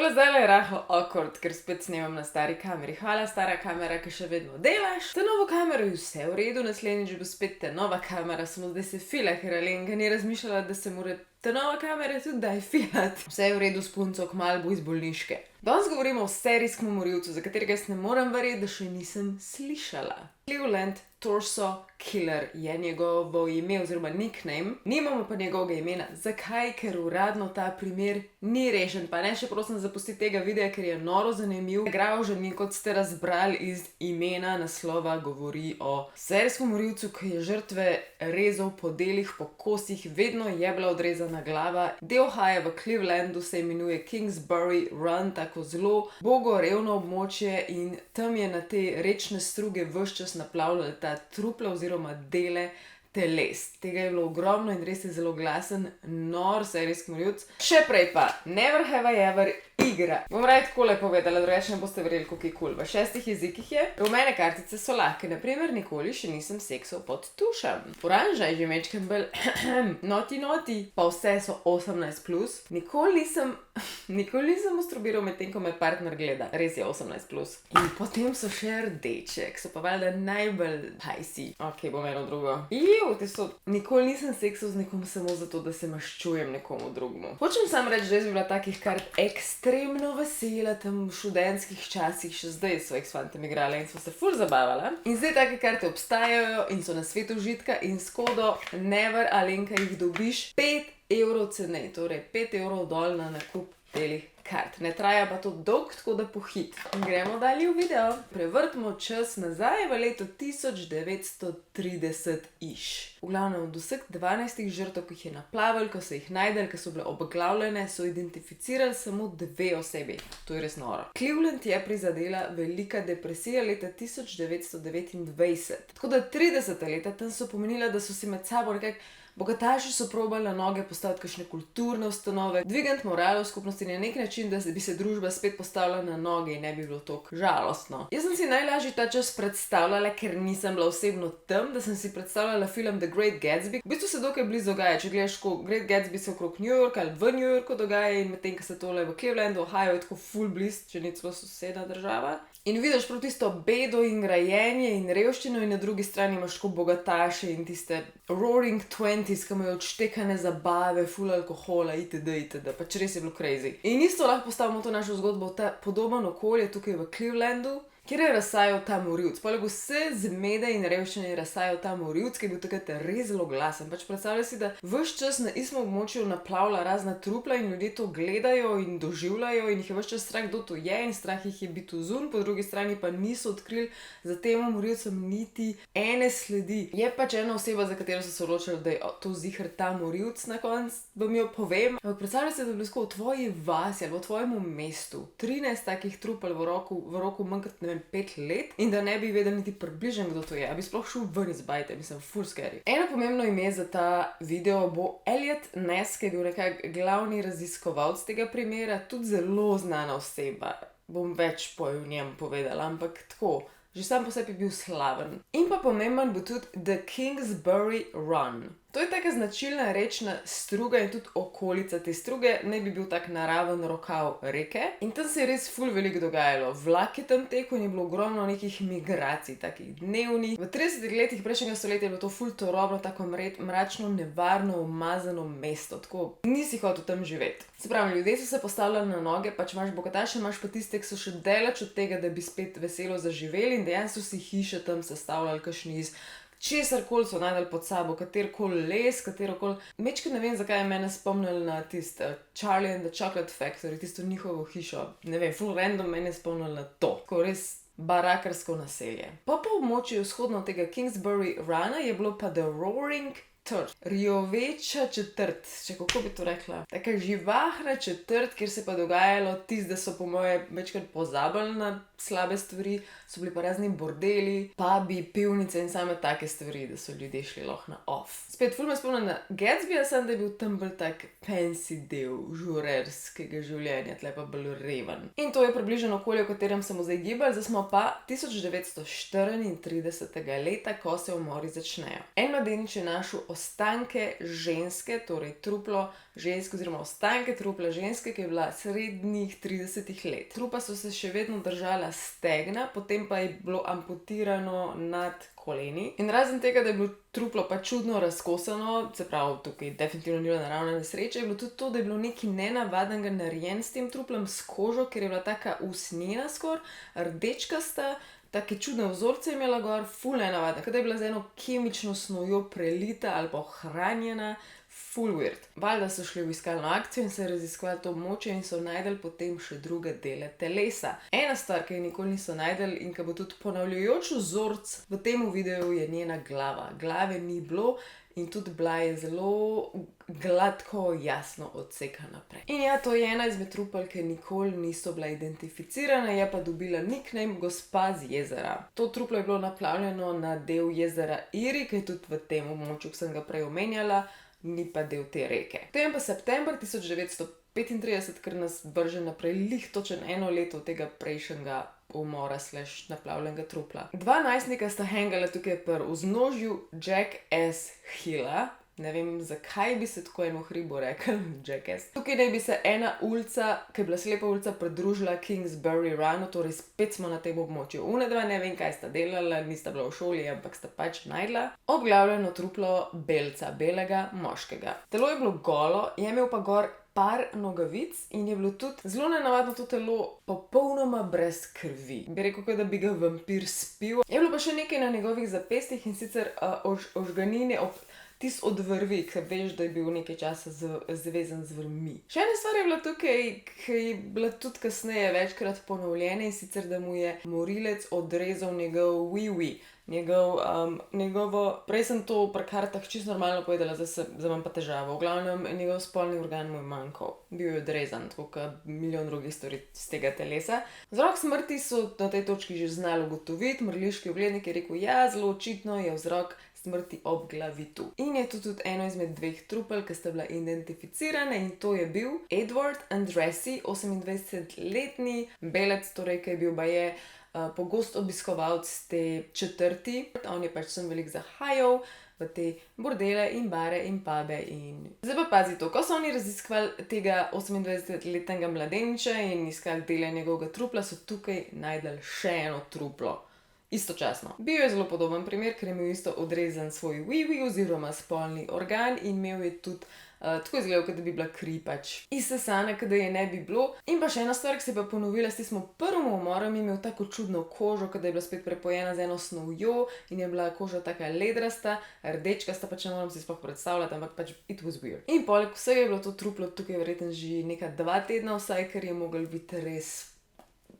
Tole zdaj je rahlo awkward, ker spet snemam na stari kameri. Hvala, stara kamera, ki še vedno delaš. Ta novo kamero je vse v redu, naslednjič bo spet ta nova kamera, samo zdaj se fila, ker Alenka ni razmišljala, da se mora ta nova kamera tudi daj filati. Vse je v redu s punco, kmalu bo iz bolniške. Danes govorimo o serijskem morilcu, za katerega jaz ne morem verjeti, da še nisem slišala. Cleveland Torso Killer je njegovo ime oziroma nickname, nimamo pa njegovega imena. Zakaj? Ker uradno ta primer ni rešen. Pa ne še prosim zapustiti tega videa, ker je noro zanimiv. Graužen, kot ste razbrali iz imena naslova, govori o serijskem morilcu, ki je žrtve rezal po delih, po kosih, vedno je bila odrezana glava. Del Ohia v Clevelandu se imenuje Kingsbury Run, tako zelo bogorevno območje, in tam je na te rečne struge ves čas naplavljala ta trupla oziroma dele teles. Tega je bilo ogromno in res je zelo glasen, nor serijski morilc. Še prej pa Never Have I Ever igra. Bom raje takole povedala, drugače ne boste verjeli, koliko je kul. V 6 jezikih je. Rumene kartice so lahke. Naprimer, nikoli še nisem seksal pod tušem. Oranža je že mečken bolj noti, pa vse so 18+. Nikoli nisem masturbiral medtem, ko me partner gleda. Res je 18+. In potem so še rdeče, ki so pa valjda najbolj hajsi. Ok, bom eno drugo. Te so. Nikoli nisem seksal z nekom samo zato, da se maščujem nekomu drugemu. Hočem samo reči, da jaz bi bila takih kart ekstremno vesela tam v študentskih časih, še zdaj s svojih fantom igrala in smo se ful zabavala. In zdaj take karte obstajajo in so na svetu užitka in s kodo Never Alenka jih dobiš 5 evrov cenej, torej 5 evrov dol na nakup telih kart. Ne traja pa to dolg, tako da pohit. In gremo dalje v video. Prevrtimo čas nazaj v leto 1930 iš. V glavnem od vseh 12 žrtev, ki jih je naplavil, ko so jih najdel, ko so bile obglavljene, so identificirali samo 2 osebi. To je res noro. Cleveland je prizadela velika depresija leta 1929. Tako da 30 leta tam so pomenila, da so si med sabo nekako bogataši so probali na noge postaviti kakšne kulturne ustanove, dvigant moral v skupnosti na nek način, da bi se družba spet postavila na noge in ne bi bilo tako žalostno. Jaz sem si najlažje ta čas predstavljala, ker nisem bila osebno tam, da sem si predstavljala film The Great Gatsby. V bistvu se dokaj blizu dogaja, če gledaš, ko Great Gatsby se okrog New York ali v New Yorku dogaja, in medtem, ko se tole v Clevelandu, Ohio, je tako full blizu, če ni celo sosedna država. In vidiš prav tisto bedo in grajenje in revščino, in na drugi strani imaš tako bogataše in tiste roaring 20s, ki imajo odštekane zabave, full alkohola, itd. Pač res je bilo crazy. In isto lahko postavimo to našo zgodbo v ta podobno okolje tukaj v Clevelandu, kjer je razsajal ta morilc. Poleg vse zmede in revščine je razsajal ta morilc, ki je bil takrat res zelo glasen. Pač predstavljaj si, da ves čas na istem območju naplavlja razna trupla in ljudje to gledajo in doživljajo in jih je ves čas strah, kdo to je, in strah jih je biti zunaj, po drugi strani pa niso odkrili za tem morilcem niti ene sledi. Je pač ena oseba, za katero so se odločili, da je to ziher ta morilc na koncu, vam jo povem. Ampak predstavljaj si, da bi bilo v tvoji vasi ali v tvojem mestu 13 takih trupel v roku manj kot 5 let in da ne bi vedeli niti približno, kdo to je. A bi sploh šel ven iz bajte, mislim, full scary. Eno pomembno ime za ta video bo Elliot Ness, ki je bil nekako glavni raziskovalec tega primera, tudi zelo znana oseba. Bom več o njem povedala, ampak tako, že sam po sebi je bil slaven. In pa pomemben bo tudi The Kingsbury Run. To je taka značilna rečna struga in tudi okolica te struge naj bi bil tak naraven rokav reke. In tam se je res ful veliko dogajalo. Vlak je tam tekel in je bilo ogromno nekih migracij, takih dnevnih. V 30 letih prejšnjega stoletja je bilo to ful turobno, tako mračno, nevarno, umazano mesto. Tako nisi hotel tam živeti. Se pravi, ljudje so se postavljali na noge, pač imaš bogataše, imaš pa tiste, ki so še daleč od tega, da bi spet veselo zaživeli, in dejansko si hiše tam sestavljali kakšni iz česarkoli so najdeli pod sabo, katerkoli les, katerokoli. Mečkaj ne vem, zakaj je mene spomnil na tisto Charlie and the Chocolate Factory, tisto njihovo hišo. Ne vem, full random mene je spomnil na to. Tako res barakarsko naselje. Po območju vzhodno od tega Kingsbury Runa je bilo pa The Roaring Church. Rjoveča četrt, če kako bi to rekla. Taka živahna četrt, kjer se pa dogajalo tisto, da so po moje večkrat pozabili na slabe stvari, so bili pa razni bordeli, pubi, pivnice in same take stvari, da so ljudje šli lahko na off. Spet ful me spomnim na Gatsbyja, sem da je bil tam bolj tak fancy del žurerskega življenja, tle pa bolj reven. In to je približno okolje, v katerem smo zdaj gibali, zdaj smo pa 1934 leta, ko se umori začnejo. En mladenič je našel ostanke ženske, torej truplo ženske oziroma ostanke trupla ženske, ki je bila srednjih 30 let. Trupa so se še vedno držala stegna, potem pa je bilo amputirano nad koleni. In razen tega, da je bilo truplo pa čudno razkosano, se pravi, tukaj definitivno ni bila naravna nesreča, je bilo tudi to, da je bilo nekaj nenavadnega narejeno s tem truplom, s kožo, ker je bila taka usnjena skoraj, rdečkasta, take čudne vzorce je imela gor, ful nenavadna, kot da je bila z eno kemično snovjo prelita ali pa ohranjena, ful weird. Valjda so šli v iskalno akcijo in se raziskovali to območje in so našli potem še druge dele telesa. Ena stvar, ki je nikoli niso našli in ki bo tudi ponavljajoč vzorc v tem videu, je njena glava. Glave ni bilo in tudi bila je zelo gladko, jasno odsekana naprej. In ja, to je ena izmed trupel, ki nikoli niso bila identificirana, je pa dobila nickname Gospa z jezera. To truplo je bilo naplavljeno na del jezera Erie, ki je tudi v tem območju, ki sem ga prej omenjala, ni pa del te reke. Potem pa september 1935, ker nas vrže naprej točno eno leto od tega prejšnjega umora / naplavljenega trupla. Dva najstnika sta hangala tukaj pri vznožju Jackass Hilla. Ne vem, zakaj bi se tako eno hribo rekel, Jackass. Tukaj naj bi se ena ulica, ki je bila slepa ulica, pridružila Kingsbury Runu, torej spet smo na tem območju. Unedva ne vem, kaj sta delala, nista bila v šoli, ampak sta pač našla obglavljeno truplo belca, belega moškega. Telo je bilo golo, je imel pa gor par nogavic in je bilo tudi zelo nenavadno to telo popolnoma brez krvi. Bi rekel, da bi ga vampir spil. Je bilo pa še nekaj na njegovih zapestih in sicer ožganine tisto od vrvi, ki veš, da je bil nekaj časa zvezan z vrvmi. Še ena stvar je bila tukaj, ki je bila tudi kasneje večkrat ponovljena, in sicer, da mu je morilec odrezal njegov wee-wee. Njegovo, prej sem to pri kartah čisto normalno povedala, zdaj imam pa težavo. V glavnem, njegov spolni organ mu je manjkal. Bil je odrezan, tako kot milijon drugih stvari z tega telesa. Vzrok smrti so na tej točki že znali ugotoviti. Mrliški oglednik je rekel, ja, zelo očitno je vzrok smrti obglavitu. In je to tudi eno izmed dveh trupel, ki sta bila identificirane, in to je bil Edward Andresi, 28-letni belec, torej, ki je bil baje pogost obiskovalec te četrti. On je pač sem veliko zahajal v te bordele in bare in pube in... Zdaj pa pazi to, ko so oni raziskovali tega 28-letnega mladeniča in iskali dele njegovega trupla, so tukaj našli še eno truplo. Istočasno. Bil je zelo podoben primer, ker je imel isto odrezan svoj wee-wee oziroma spolni organ in imel je tudi tako izgledal, kot da bi bila kri pač izsesana, kot da je ne bi bilo. In pa še ena stvar, ki se je pa ponovila s tistim prvim umorom, je imel tako čudno kožo, kot da je bila spet prepojena z eno snovjo in je bila koža taka ledrasta, rdečkasta, pač ne moram si sploh predstavljati, ampak pač it was weird. In poleg vsega je bilo to truplo tukaj verjetno že neka 2 tedna vsaj, ker je mogel biti res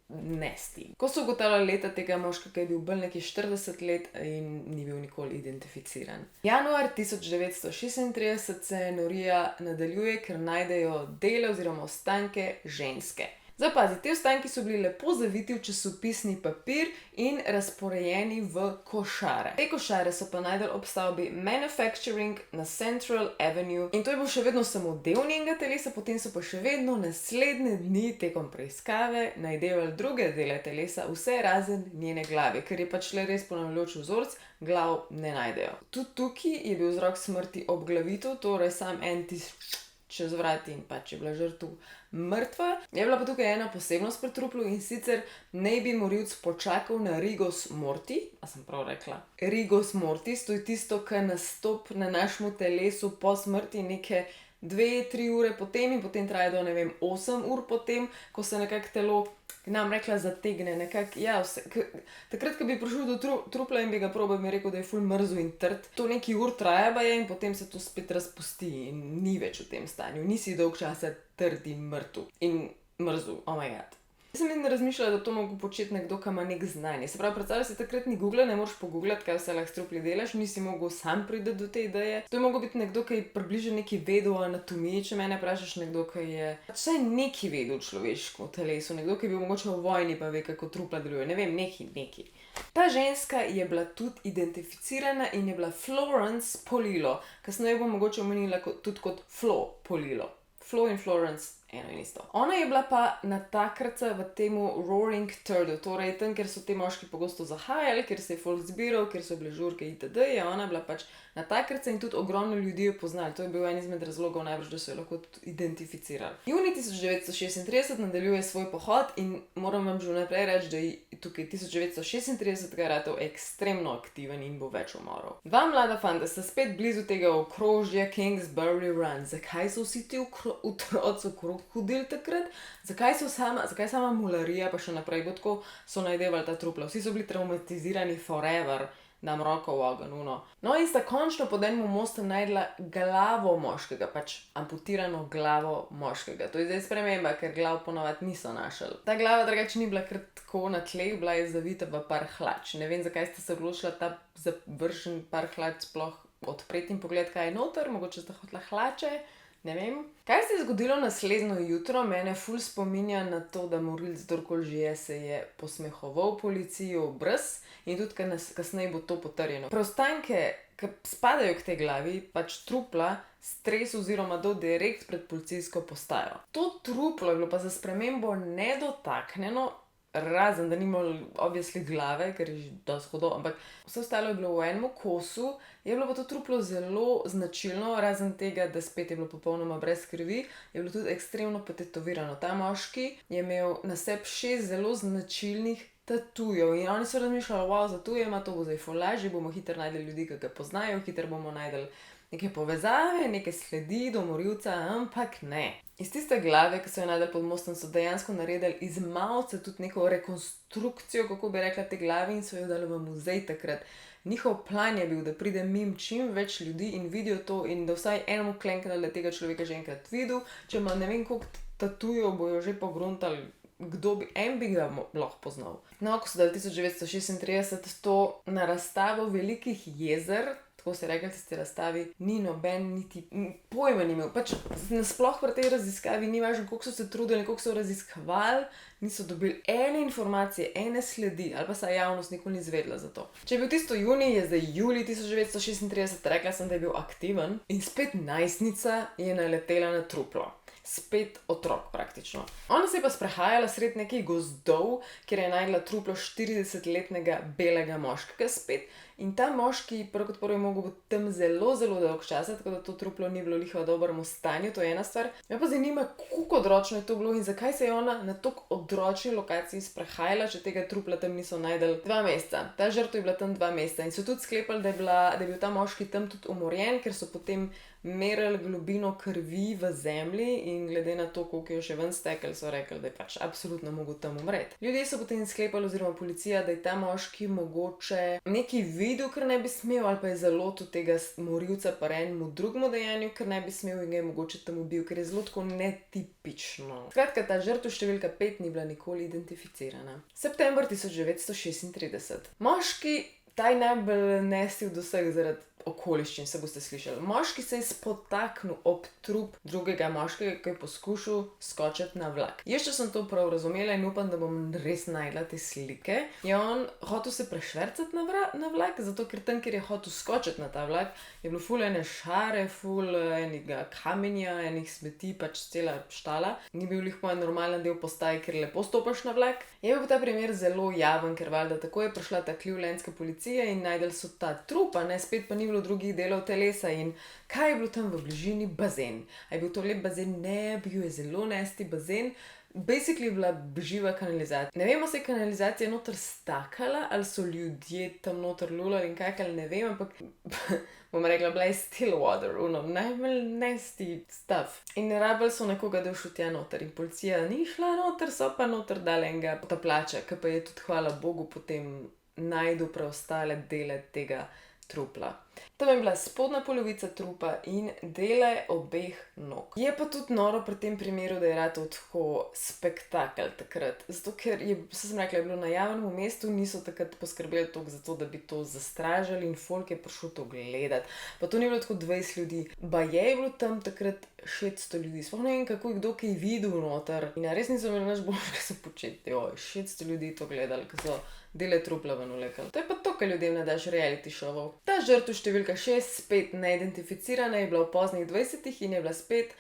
nasty. Ko so ugotavljali leta tega moškega, je bil bolj nekaj 40 let in ni bil nikoli identificiran. Januar 1936 se norija nadaljuje, ker najdejo dele oziroma ostanke ženske. Zdaj pazi, te ostanki so bili lepo zaviti v časopisni papir in razporejeni v košare. Te košare so pa našli ob stavbi Manufacturing na Central Avenue in to je bil še vedno samo del njenega telesa, potem so pa še vedno naslednje dni tekom preiskave najdevali druge dele telesa, vse razen njene glave, ker je pač le res ponavljajoč vzorc, glav ne najdejo. Tudi tukaj je bil vzrok smrti obglavitev, torej sam en čez vrat in pač je bila žrtev mrtva. Je bila pa tukaj ena posebnost pri truplu in sicer naj bi morilec počakal na rigos morti, a sem prav rekla? Rigos mortis, to je tisto, kar nastopi na našemu telesu po smrti neke 2-3 ure potem in potem traja do, ne vem, 8 ur potem, ko se nekako telo, nam rekla, zategne nekako, ja, takrat, ko bi prišel do trupla in bi ga probal, bi rekel, da je ful mrzel in trd. To nekaj ur traja baje in potem se to spet razpusti in ni več v tem stanju. Nisi dolg časa trd in mrtev in mrzel, oh my god. Jaz sem razmišljala, da to mogo početi nekdo, ki ima nek znanje. Se pravi, predstavljaj si takrat ni Google, ne moreš pogooglati, kaj vse lahko s trupli delaš, nisi mogel sam priti do te ideje. To je mogel biti nekdo, ki je približno nekaj vedel o anatomiji, če mene vprašaš, nekdo, ki je vsaj nekaj vedel o človeškem telesu, nekdo, ki je bil mogoče v vojni pa ve, kako trupla deluje, ne vem, nekaj. Ta ženska je bila tudi identificirana in je bila Florence Polillo. Kasneje bom mogoče omenila tudi kot Flo Polillo. Flo in Florence, eno in isto. Ona je bila pa natakarca v temu Roaring Turdu, torej tam, kjer so ti moški pogosto zahajali, kjer se je folk zbiral, kjer so bile žurke itd. Je ona bila pač natakarca in tudi ogromno ljudi jo poznali. To je bil en izmed razlogov najbrž, da so jo lahko tudi identificirali. Juni 1936 nadaljuje svoj pohod in moram vam že vnaprej reči, da je tukaj 1936 ratal ekstremno aktiven in bo več umorov. Dva mlada fanta sta spet blizu tega okrožja Kingsbury Run. Zakaj so vsi ti otroci okrog hodili takrat? Zakaj sama mularija pa še naprej, bo tako so najdevali ta trupla? Vsi so bili traumatizirani forever, dam roko v ogenj, no. No in sta končno pod enim mostom najdla glavo moškega, pač amputirano glavo moškega. To je zdaj sprememba, ker glav ponavadi niso našli. Ta glava drugače ni bila kar tako na tleh, bila je zavita v par hlač. Ne vem, zakaj sta se odločila ta završen par hlač sploh odpreti in pogled, kaj je noter, mogoče sta hotela hlače. Ne vem. Kaj se je zgodilo naslednjo jutro, mene ful spominja na to, da morilc kdorkoli že je, se je posmehoval policiji v obraz in tudi kasneje bo to potrjeno. Preostanke, ki spadajo k tej glavi, pač trupla, stres oziroma do direkt pred policijsko postajo. To truplo je bilo pa za spremembo nedotaknjeno, razen da ni imel obviously glave, ker je že dosti hudo, ampak vse ostalo je bilo v enem kosu, je bilo pa to truplo zelo značilno, razen tega, da spet je bilo popolnoma brez krvi, je bilo tudi ekstremno potetovirano. Ta moški je imel na sebi 6 zelo značilnih tatujev in oni so razmišljali, wow, za tuje ima, to bo zdaj ful lažje, bomo hitro najdeli ljudi, ki ga poznajo, hitro bomo najdeli neke povezave, neke sledi do morilca, ampak ne. Iz tiste glave, ki so jo najdeli pod mostom, so dejansko naredili iz mavca tudi neko rekonstrukcijo, kako bi rekla, te glave in so jo dali v muzej takrat. Njihov plan je bil, da pride mimo čim več ljudi in vidijo to in da vsaj enemu klenkne, da tega človeka že enkrat videl. Če ima ne vem koliko tatujev, bojo že pogruntali, kdo bi, en bi ga lahko poznal. No, ko so dali 1936 to na razstavo velikih jezer, tako se je rekli, tiste razstavi, ni noben niti pojma ni imel. Pač nasploh pri tej raziskavi ni važno, koliko so se trudili, koliko so raziskovali, niso dobili ene informacije, ene sledi, ali pa se javnost nikoli ni izvedela za to. Če je bil tisto junij, je zdaj julij 1936, rekla sem, da je bil aktiven in spet najstnica je naletela na truplo. Spet otrok praktično. Ona se je pa sprehajala sred nekih gozdov, kjer je najdla truplo 40-letnega belega moškega spet. In ta moški prvo kot prvo je mogel biti tam zelo, zelo dolg časa, tako da to truplo ni bilo lihvo v dobrem stanju, to je ena stvar. Me pa zanima, koliko odročno je to bilo in zakaj se je ona na tako odročni lokaciji sprehajala, če tega trupla tam niso najdeli 2 meseca. Ta žrtev je bila tam 2 meseca in so tudi sklepali, da je bil ta moški tam tudi umorjen, ker so potem merili globino krvi v zemlji in glede na to, koliko je še ven stekel, so rekli, da je pač absolutno mogel tam umreti. Ljudje so potem sklepali, oziroma policija, da je ta moški mogoče nekaj videl, kar ne bi smel, ali pa je zalotil tega morilca pa enemu drugemu dejanju, kar ne bi smel in ga je mogoče tam ubil, ker je zelo tako netipično. Skratka, ta žrtev številka 5 ni bila nikoli identificirana. September 1936. Moški, ta je najbolj nestil do vseh zaradi okoliščin, se boste slišali. Moški se je spotaknil ob trup drugega moškega, ki je poskušal skočiti na vlak. Jaz, če sem to prav razumela in upam, da bom res najdla te slike, je on hotel se prešvercati na vlak, zato ker tam, kjer je hotel skočiti na ta vlak, je bilo ful ene šare, ful enega kamenja, enih smeti, pač cela štala. Ni bil lih moj normalen del postaje, ker lepo stopaš na vlak. Je bil ta primer zelo javen, ker valjda tako je prišla ta clevelandska policija in najdeli so ta trup, ne, spet pa ni bilo drugih delov telesa in kaj je bilo tam v bližini? Bazen. A je bil to lep bazen? Ne, bil je zelo nesti bazen. Basically je bila živa kanalizacija. Ne vemo, se je kanalizacija noter stakala, ali so ljudje tam noter lulali in kaj, ali ne vem, ampak bom rekla, bila je still water, najbolj nasty stuff. In rabili so nekoga, da je šel tja noter in policija ni šla noter, so pa noter dali enega potapljača, ki pa je tudi, hvala Bogu, potem najdel preostale dele tega trupla. Tam je bila spodnja polovica trupa in dele obeh nog. Je pa tudi noro pri tem primeru, da je ratal tako spektakel takrat. Zato, ker je, sem rekla, je bilo na javnem mestu, niso takrat poskrbeli toliko za to, da bi to zastražili in folk je prišel to gledati. Pa to ni bilo tako 20 ljudi. Baje je bilo tam takrat 600 ljudi. Sploh ne vem, kako je kdo kaj videl noter. In res niso imeli nič boljšega za početi. 600 ljudi to gledali, ko so dele trupla ven vlekali. To je pa to, kar ljudem ne daš reality showov. Ta žrtev številka 6, spet neidentificirana, je bila v poznih 20-ih in je bila spet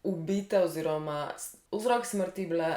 ubita oziroma vzrok smrti bila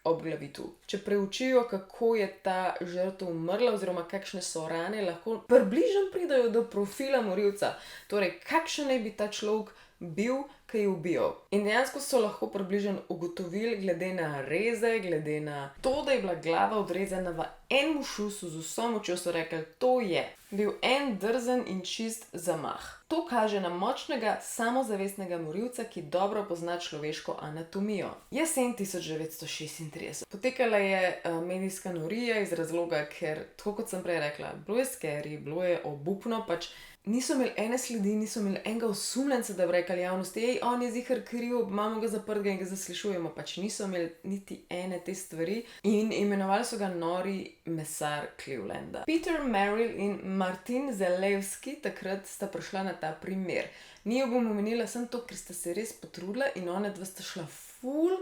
obglavitev. Če preučijo, kako je ta žrtev umrla oziroma kakšne so rane, lahko približno pridejo do profila morilca. Torej, kakšen naj bi ta človek bil, ki je ubijal. In dejansko so lahko približno ugotovili, glede na reze, glede na to, da je bila glava odrezana v enem šusu z vso močjo, so rekli, to je bil en drzen in čist zamah. To kaže na močnega, samozavestnega morilca, ki dobro pozna človeško anatomijo. Jesen 1936. Potekala je medijska norija iz razloga, ker, tako kot sem prej rekla, bilo je scary, bilo je obupno, pač niso imeli ene sledi, niso imeli enega osumljenca, da bi rekli javnosti, on je ziher kriv, imamo ga zaprtega in ga zaslišujemo, pač niso imeli niti ene te stvari in imenovali so ga nori mesar Clevelanda. Peter Merrill in Martin Zalewski takrat sta prišla na ta primer. Ni jo bom omenila sem to, ker sta se res potrudila in ona dva sta šla ful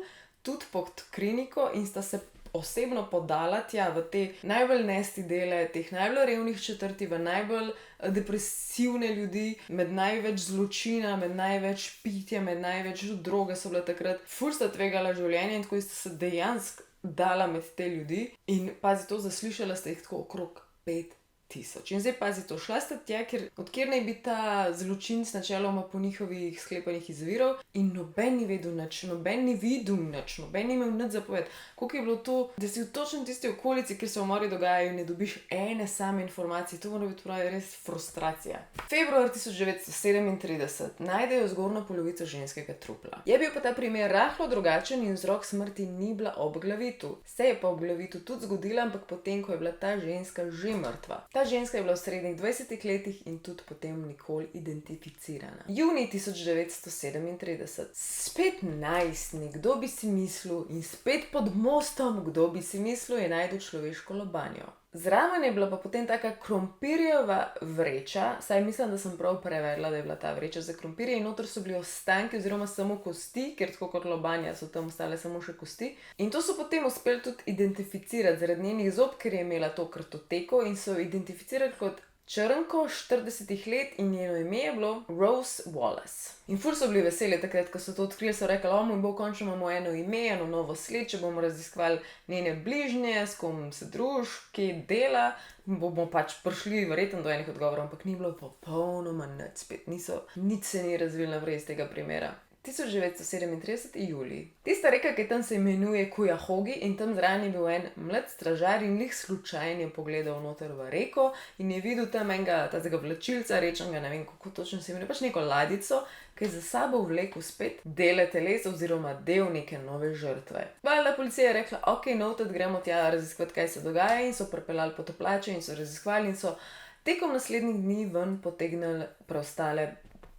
tudi pod kliniko in sta se osebno podala tja v te najbolj nesti dele, teh najbolj revnih četrti, v najbolj depresivne ljudi, med največ zločina, med največ pitja, med največ droge so bile takrat. Ful sta tvegala življenje in tako sta se dejansko dala med te ljudi in pazi to, zaslišala sta jih tako okrog 5000. In zdaj pazi to, šla sta tja, odkjer naj bi ta zločinc načeloma po njihovih sklepanjih izviral in noben ni vedel nič, noben ni videl nič, noben ni imel nič za povedati. Koliko je bilo to, da si v točno tisti okolici, kjer se umori dogajajo, ne dobiš ene same informacije, to mora biti pravi res frustracija. Februar 1937 najdejo zgornjo polovico ženskega trupla. Je bil pa ta primer rahlo drugačen in vzrok smrti ni bila obglavitev. Se je pa obglavitev tudi zgodila, ampak potem, ko je bila ta ženska že mrtva. Ta ženska je bila v srednjih 20 letih in tudi potem nikoli identificirana. Junij 1937. Spet najstnik, kdo bi si mislil, in spet pod mostom, kdo bi si mislil, je našel človeško lobanjo. Zraven je bila pa potem taka krompirjeva vreča, saj mislim, da sem prav prevedla, da je bila ta vreča za krompirje in noter so bili ostanki oziroma samo kosti, ker tako kot lobanja so tam ostale samo še kosti. In to so potem uspeli tudi identificirati zaradi njenih zob, ker je imela to kartoteko in so jo identificirali kot črnko 40 let in njeno ime je bilo Rose Wallace. In ful so bili veseli takrat, ko so to odkrili, so rekli, o moj bog, končno imamo eno ime, eno novo sled, če bomo raziskovali njene bližnje, s kom se druži, kje dela, bomo pač prišli verjetno do enih odgovorov, ampak ni bilo popolnoma nič, spet nič se ni razvilo naprej iz tega primera. 1937. julij. Tista reka, ki tam se imenuje Cuyahoga in tam zraven je bil en mlad stražar in lih slučajno je pogledal noter v reko in je videl tam enega tazega vlačilca, rečenega, ne vem kako točno se imenuje, pač neko ladjico, ki je za sabo vlekel spet dele telesa oziroma del neke nove žrtve. Valjda policija je rekla, ok, noted, gremo tja raziskovati, kaj se dogaja in so pripeljali potoplače in so raziskovali in so tekom naslednjih dni ven potegnili preostale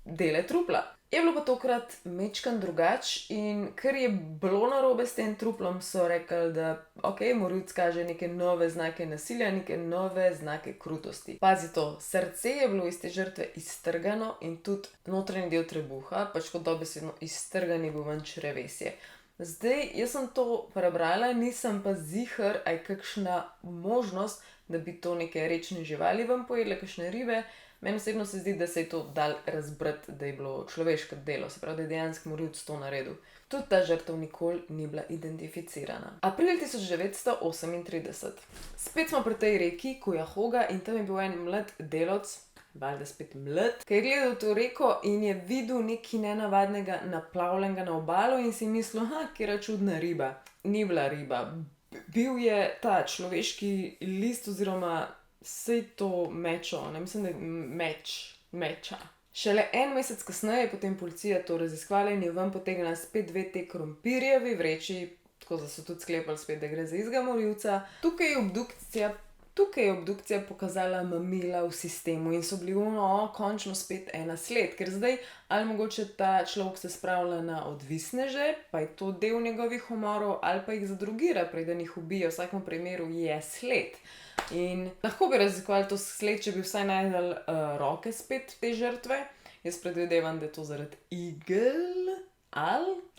dele trupla. Je bilo pa tokrat mečkan drugač in ker je bilo narobe s tem truplom, so rekli, da ok, morilec kaže neke nove znake nasilja, neke nove znake krutosti. Pazi to, srce je bilo iz te žrtve iztrgano in tudi notranji del trebuha, pač kot dobesedno iztrgan je bil ven črevesje. Zdaj, jaz sem to prebrala, nisem pa ziher, a je kakšna možnost, da bi to neke rečne živali ven pojedle, kakšne ribe. Meni osebno se zdi, da se je to dal razbrati, da je bilo človeško delo, se pravi, da je dejansko morilec to naredil. Tudi ta žrtev nikoli ni bila identificirana. April 1938. Spet smo pri tej reki Cuyahoga in tam je bil en mlad delavec, valjda spet mlad, ki je gledal to reko in je videl nekaj nenavadnega naplavljenega na obalo in si mislil, katera čudna riba. Ni bila riba. Bil je ta človeški list oziroma sej to mečo, ne mislim, da je meča. Šele en mesec kasneje je potem policija to raziskvala in je ven potegnila spet dve te krompirjevi vreči, tako da so tudi sklepali spet, da gre za istega morilca. Tukaj je obdukcija pokazala mamila v sistemu in so bili končno spet ena sled, ker zdaj ali mogoče ta človek se spravlja na odvisneže, pa je to del njegovih umorov, ali pa jih zadrugira, preden jih ubije, v vsakem primeru je sled. In lahko bi raziskovali to sled, če bi vsaj najdel roke spet te žrtve. Jaz predvidevam, da je to zaradi igel,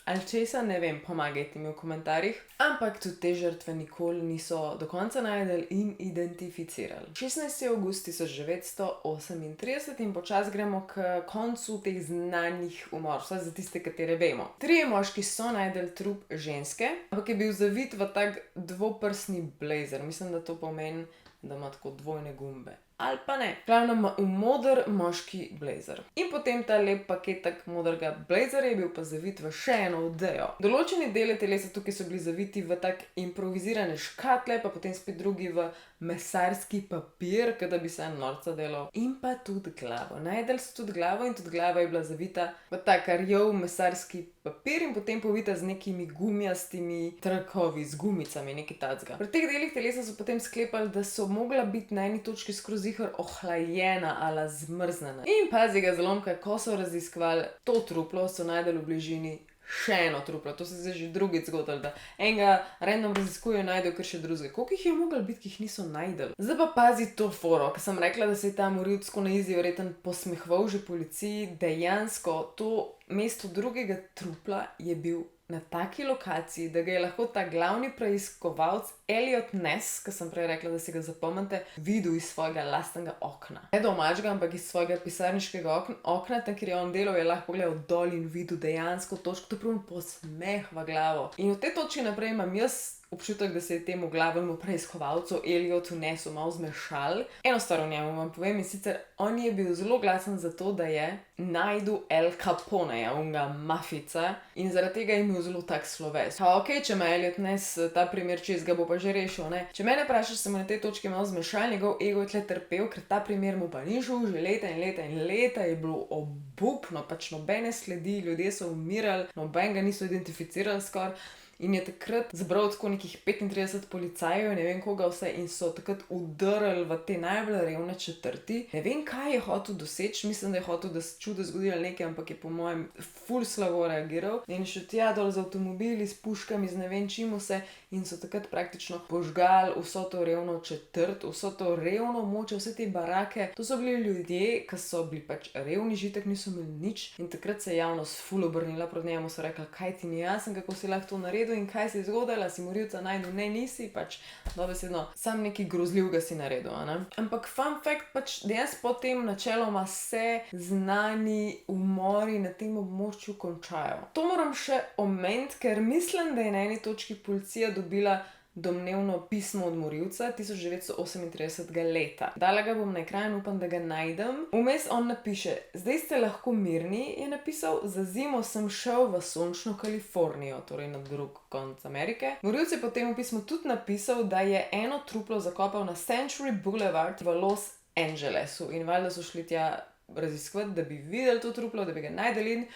ali česa, ne vem, pomagajte mi v komentarjih. Ampak tudi te žrtve nikoli niso do konca našli in identificirali. 16. avgust 1938 in počasi gremo k koncu teh znanih umorov, vsaj za tiste, katere vemo. 3 moški so našli trup ženske, ampak je bil zavit v tak dvoprsni blazer. Mislim, da to pomeni, da ima tako dvojne gumbe. Ali pa ne. Glavno v moder moški blazer. In potem ta lep paketek modrega blazerja je bil pa zavit v še eno odejo. Določeni deli telesa tukaj so bili zaviti v tak improvizirane škatle, pa potem spet drugi v mesarski papir, da bi se norca delal. In pa tudi glavo. Našli so tudi glavo in tudi glava je bila zavita v tak rjav mesarski papir in potem povita z nekimi gumijastimi trakovi, z gumicami, nekaj tacga. Pri teh delih telesa so potem sklepali, da so mogla biti na eni točki skroz ohlajena ali zmrznjena. In pazi ga zlomka, ko so raziskovali to truplo, so našli v bližini še eno truplo. To se zdaj že drugič zgodilo, da enega random raziskujejo, najdejo kar še drugega. Koliko jih je moglo biti, ki jih niso našli? Zdaj pa pazi to foro, ker sem rekla, da se je ta morilec tako na izi verjetno posmehoval že policiji. Dejansko to mesto drugega trupla je bil na taki lokaciji, da ga je lahko ta glavni preiskovalec Elliot Ness, ki sem prej rekla, da si ga zapomnite, videl iz svojega lastnega okna. Ne domačega, ampak iz svojega pisarniškega okna, tam, kjer je on delal, je lahko gledal dol in videl dejansko točko, to pravi posmeh v glavo. In od te točke naprej imam jaz občutek, da se je temu glavnemu preiskovalcu Elliotu Nessu malo zmešal. Eno stvar o njemu vam povem, in sicer on je bil zelo glasen za to, da je našel Al Caponeja, unga mafica, in zaradi tega je imel zelo tak sloves. Ok, če ima Elliot Ness ta primer čez, ga bo pa že rešil, ne? Če mene vprašaš, se mu na tej točki malo zmešal, njegov ego je tle trpel, ker ta primer mu pa ni šel, že leta in leta in leta je bilo obupno, pač nobene sledi, ljudje so umirali, nobenega niso identificirali skoraj. In je takrat zbral tako nekih 35 policajev, ne vem koga vse, in so takrat udrli v te najbolj revne četrti. Ne vem, kaj je hotel doseči, mislim, da je hotel, da se čudo zgodilo nekaj, ampak je po mojem ful slabo reagiral. In šel tja dol z avtomobili, s puškami, z ne vem čim vse, in so takrat praktično požgali vso to revno četrt, vso to revno moče, vse te barake. To so bili ljudje, ki so bili pač revni, žitek niso imeli nič, in takrat se je javnost ful obrnila proti njemu, so rekli, kaj ti ni jasno, kako si lahko to naredil in kaj se je zgodilo, si morilca našel, ne, nisi, pač dobesedno sam nekaj grozljivega si naredil, ne? Ampak fun fact, pač dejansko potem načeloma se znani umori na tem območju končajo. To moram še omeniti, ker mislim, da je na eni točki policija dobila domnevno pismo od morilca 1938 leta. Dala ga bom na ekran, upam, da ga najdem. Vmes on napiše: zdaj ste lahko mirni, je napisal, za zimo sem šel v sončno Kalifornijo, torej na drug konec Amerike. Morilec je potem v pismu tudi napisal, da je eno truplo zakopal na Century Boulevard v Los Angelesu in valjda so šli tja raziskovati, da bi videli to truplo, da bi ga našli, in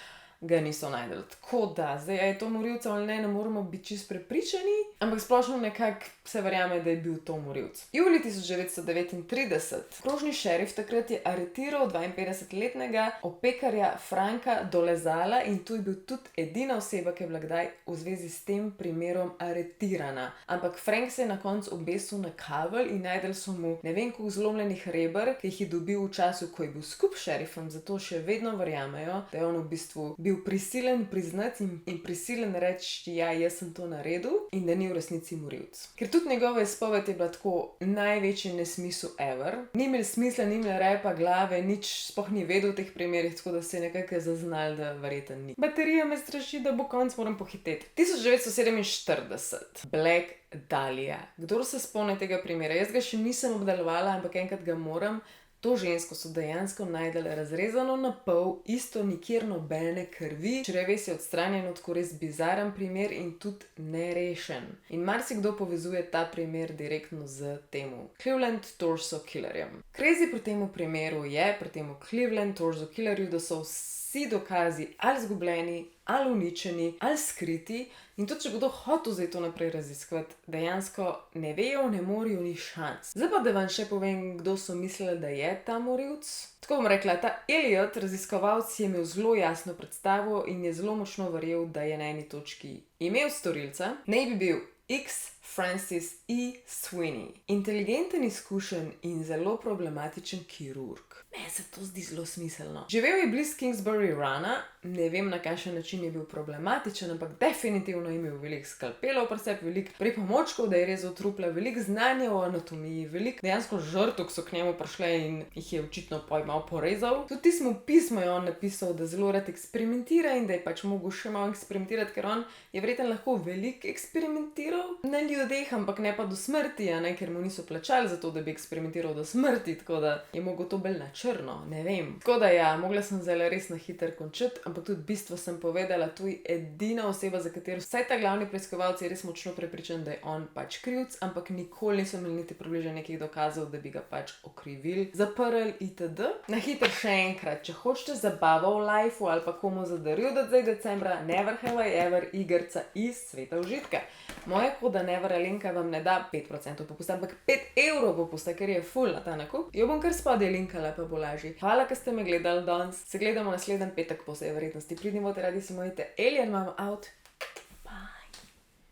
ga niso našli. Tako da, zdaj je to morilca ali ne moramo biti čisto prepričani, ampak splošno nekako se verjame, da je bil to morilec. Julij 1939. Okrožni šerif takrat je aretiral 52-letnega opekarja Franka Dolezala in to je bil tudi edina oseba, ki je bila kdaj v zvezi s tem primerom aretirana. Ampak Frank se je na koncu obesil na kavelj in našli so mu ne vem koliko zlomljenih reber, ki jih je dobil v času, ko je bil skupaj s šerifom, zato še vedno verjamejo, da je on v bistvu bil prisilen priznati in prisilen reči, ja, jaz sem to naredil, in da ni v resnici morilec. Ker tudi njegova izpoved je bila tako največji nesmisel ever. Ni imel smisla, ni imel repa, glave, nič sploh ni vedel v teh primerih, tako da se je nekako zaznal, da verjetno ni. Baterija me straši, da bo konc, moram pohiteti. 1947. Black Dahlia. Kdor se spomne tega primera? Jaz ga še nisem obdelovala, ampak enkrat ga moram. To žensko so dejansko našli razrezano na pol, isto nikjer nobene krvi, črevesje odstranjeno, tako res bizaren primer in tudi nerešen. In marsikdo povezuje ta primer direktno z temu Cleveland Torso Killerjem. Crazy pri temu primeru je, pri temu Cleveland Torso Killerju, da so vsi dokazi ali izgubljeni, ali uničeni, ali skriti, in tudi če kdo hotel zdaj to naprej raziskovati, dejansko ne vejo, ne morejo, ni šans. Zdaj pa, da vam še povem, kdo so mislili, da je ta morilec. Tako bom rekla, ta Elliot, raziskovalec, je imel zelo jasno predstavo in je zelo močno verjel, da je na eni točki imel storilca. Naj bi bil X. Francis E. Sweeney. Inteligenten, izkušen in zelo problematičen kirurg. Meni se to zdi zelo smiselno. Živel je blizu Kingsbury Runa, ne vem, na kakšen način je bil problematičen, ampak definitivno je imel veliko skalpelov pri sebi, veliko pripomočkov, da je rezal trupla, veliko znanja o anatomiji, veliko dejansko žrtev, ki so k njemu prišle in jih je očitno malo porezal. Tudi tismo pismo je on napisal, da zelo rad eksperimentira in da je pač mogel še malo eksperimentirati, ker on je verjetno lahko veliko eksperimentiral na ljudeh, ampak ne pa do smrti, ker mu niso plačali za to, da bi eksperimentiral do smrti, tako da je mogel to bolj na črno, ne vem. Tako da ja, mogla sem zdaj res na hiter končati, ampak tudi bistvo sem povedala, to je edina oseba, za katero vsaj ta glavni preiskovalci je res močno prepričan, da je on pač krivc, ampak nikoli niso imeli niti približno nekih dokazov, da bi ga pač okrivili, zaprli itd. Na hiter še enkrat, če hočete zabavo v lifeu ali pa komu za daril do zdaj decembra, Never Have I Ever igrica iz sveta užitka. Moja koda Never Alenka vam ne da 5% popusta, ampak 5 evrov popusta, ker je full na ta nakup. Jo bom kar spodaj linkala, pa bo lažje. Hvala, ker ste me gledali danes. Se gledamo naslednji petek po vsej verjetnosti. Pridni boste radi, si mojite. Alien Mama out.